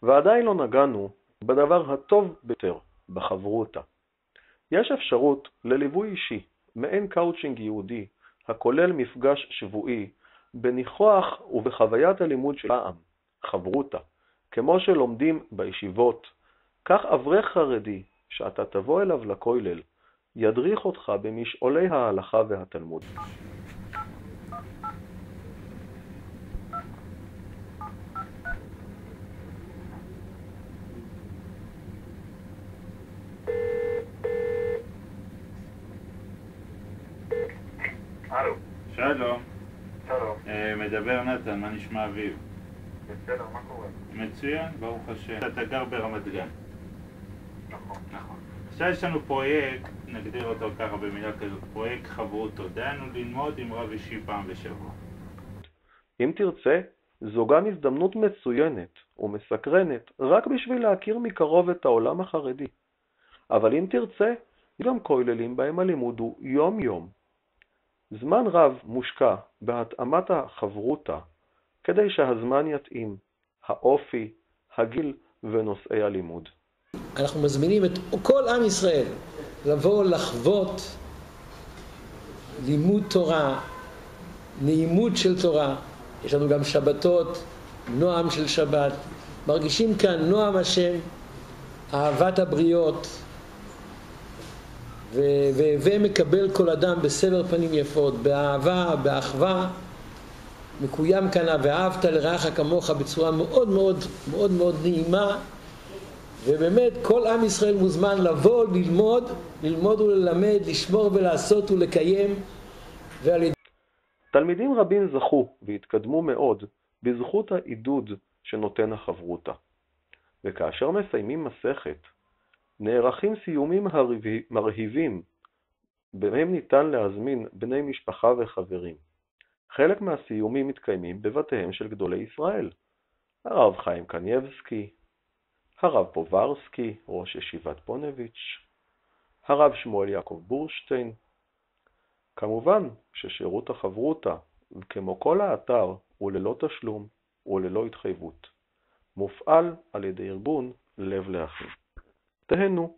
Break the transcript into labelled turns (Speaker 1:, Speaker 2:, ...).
Speaker 1: ועדיין לא נגענו בדבר הטוב ביותר, בחברותא. יש אפשרות לליווי אישי, מעין קאוצ'ינג יהודי, הכולל מפגש שבועי, בניחוח ובחוויית הלימוד של העם, חברותא, כמו שלומדים בישיבות. כך אברך חרדי, שאתה תבוא אליו לכולל, ידריך אותך במשעולי ההלכה והתלמוד.
Speaker 2: הלו.
Speaker 3: שלום.
Speaker 2: שלום.
Speaker 3: מדבר נתן, מה נשמע אביב?
Speaker 2: בסדר, מה קורה?
Speaker 3: מצוין, ברוך השם. אתה גר ברמת גן.
Speaker 2: נכון.
Speaker 3: נכון. עכשיו יש לנו פרויקט, נגדיר אותו ככה במילה כזאת, פרויקט חברותא. דהיינו ללמוד עם רב אישי פעם בשבוע.
Speaker 1: אם תרצה, זו גם הזדמנות מצוינת ומסקרנת רק בשביל להכיר מקרוב את העולם החרדי. אבל אם תרצה, גם כוללים בהם הלימוד הוא יום-יום. זמן רב מושקע בהתאמת החברותא, כדי שהזמן יתאים, האופי, הגיל ונושאי הלימוד.
Speaker 4: אנחנו מזמינים את כל עם ישראל לבוא לחוות לימוד תורה, נעימות של תורה. יש לנו גם שבתות, נועם של שבת. מרגישים כאן נועם השם, אהבת הבריות, ומקבל כל אדם בסבר פנים יפות, באהבה, באחווה. מקוים כאן ואהבת לרעך כמוך בצורה מאוד מאוד מאוד מאוד נעימה. ובאמת כל עם ישראל מוזמן לבוא, ללמוד וללמד, לשמור ולעשות ולקיים.
Speaker 1: תלמידים רבים זכו והתקדמו מאוד בזכות העידוד שנותן החברותא. וכאשר מסיימים מסכת, נערכים סיומים מרהיבים, בהם ניתן להזמין בני משפחה וחברים. חלק מהסיומים מתקיימים בבתיהם של גדולי ישראל. הרב חיים קנייבסקי, הרב פוברסקי, ראש ישיבת פונביץ', הרב שמואל יעקב בורשטיין. כמובן ששירות החברותא, כמו כל האתר, הוא ללא תשלום וללא התחייבות. מופעל על ידי ארגון לב לאחים. תהנו.